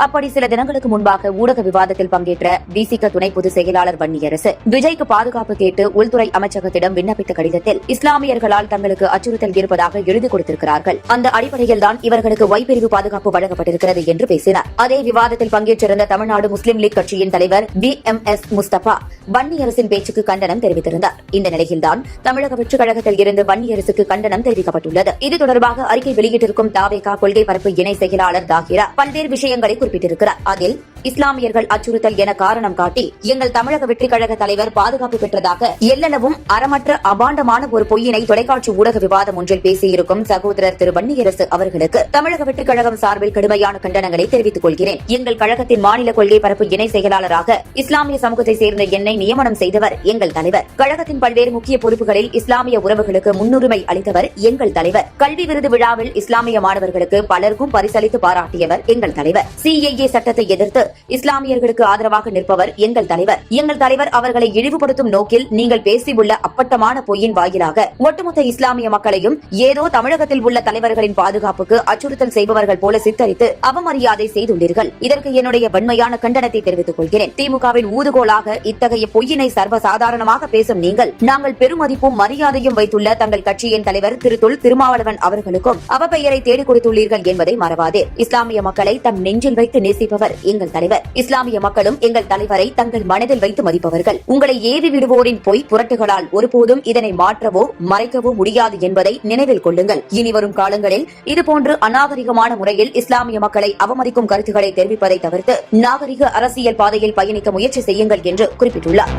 அப்படி சில தினங்களுக்கு முன்பாக ஊடக விவாதத்தில் பங்கேற்ற விசிக துணை பொதுச் செயலாளர் வன்னியரசு விஜய்க்கு பாதுகாப்பு கேட்டு உள்துறை அமைச்சகத்திடம் விண்ணப்பித்த கடிதத்தில் இஸ்லாமியர்களால் தங்களுக்கு அச்சுறுத்தல் இருப்பதாக எழுதி கொடுத்திருக்கிறார்கள். அந்த அடிப்படையில்தான் இவர்களுக்கு ஒய் பிரிவு பாதுகாப்பு வழங்கப்பட்டிருக்கிறது என்று பேசினார். அதே விவாதத்தில் பங்கேற்றிருந்த தமிழ்நாடு முஸ்லிம் லீக் கட்சியின் தலைவர் BMS முஸ்தபா வன்னியரசின் பேச்சுக்கு கண்டனம் தெரிவித்திருந்தார். இந்த நிலையில்தான் தமிழக வெற்றிக் கழகத்தில் இருந்து வன்னியரசுக்கு கண்டனம் தெரிவிக்கப்பட்டுள்ளது. இது தொடர்பாக அறிக்கை வெளியிட்டிருக்கும் தாவேகா கொள்கை பரப்பு இணை செயலாளர் தாகிரா பல்வேறு விஷயங்களை குறிப்பிட்டிருக்கிறார். அதில் இஸ்லாமியர்கள் அச்சுறுத்தல் என காரணம் காட்டி எங்கள் தமிழக வெற்றிக் கழக தலைவர் பாதுகாப்பு பெற்றதாக எல்லளவும் அறமற்ற அபாண்டமான ஒரு பொய்யினை தொலைக்காட்சி ஊடக விவாதம் ஒன்றில் பேசியிருக்கும் சகோதரர் திரு வன்னியரசு அவர்களுக்கு தமிழக வெற்றிக் கழகம் சார்பில் கடுமையான கண்டனங்களை தெரிவித்துக் கொள்கிறேன். எங்கள் கழகத்தின் மாநில கொள்கை பரப்பு இணை செயலாளராக இஸ்லாமிய சமூகத்தை சேர்ந்த என்னை நியமனம் செய்தவர் எங்கள் தலைவர். கழகத்தின் பல்வேறு முக்கிய பொறுப்புகளில் இஸ்லாமிய உறவுகளுக்கு முன்னுரிமை அளித்தவர் எங்கள் தலைவர். கல்வி விருது விழாவில் இஸ்லாமிய மாணவர்களுக்கு பலருக்கும் பரிசளித்து பாராட்டியவர் எங்கள் தலைவர். CAA சட்டத்தை எதிர்த்து இஸ்லாமியர்களுக்கு ஆதரவாக நிற்பவர் எங்கள் தலைவர். எங்கள் தலைவர் அவர்களை இழிவுபடுத்தும் நோக்கில் நீங்கள் பேசியுள்ள அப்பட்டமான பொய்யின் வாயிலாக ஒட்டுமொத்த இஸ்லாமிய மக்களையும் ஏதோ தமிழகத்தில் உள்ள தலைவர்களின் பாதுகாப்புக்கு அச்சுறுத்தல் செய்பவர்கள் போல சித்தரித்து அவமரியாதை செய்துள்ளீர்கள். இதற்கு என்னுடைய வன்மையான கண்டனத்தை தெரிவித்துக் கொள்கிறேன். திமுகவின் ஊதுகோலாக இத்தகைய பொய்யினை சர்வசாதாரணமாக பேசும் நீங்கள் நாங்கள் பெருமதிப்பும் மரியாதையும் வைத்துள்ள தங்கள் கட்சியின் தலைவர் திரு தொல் திருமாவளவன் அவர்களுக்கும் அவப்பெயரை தேடிக் கொடுத்துள்ளீர்கள் என்பதை மறவாதே. இஸ்லாமிய மக்களை தம் நெஞ்சில் வைத்து நேசிப்பவர் எங்கள் தலைவர். இஸ்லாமிய மக்களும் எங்கள் தலைவரை தங்கள் மனதில் வைத்து மதிப்பவர்கள். உங்களை ஏவி விடுவோரின் பொய் புரட்டுகளால் ஒருபோதும் இதனை மாற்றவோ மறைக்கவோ முடியாது என்பதை நினைவில் கொள்ளுங்கள். இனிவரும் காலங்களில் இதுபோன்று அநாகரிகமான முறையில் இஸ்லாமிய மக்களை அவமதிக்கும் கருத்துக்களை தெரிவிப்பதை தவிர்த்து நாகரிக அரசியல் பாதையில் பயணிக்க முயற்சி செய்யுங்கள் என்று குறிப்பிட்டுள்ளார்.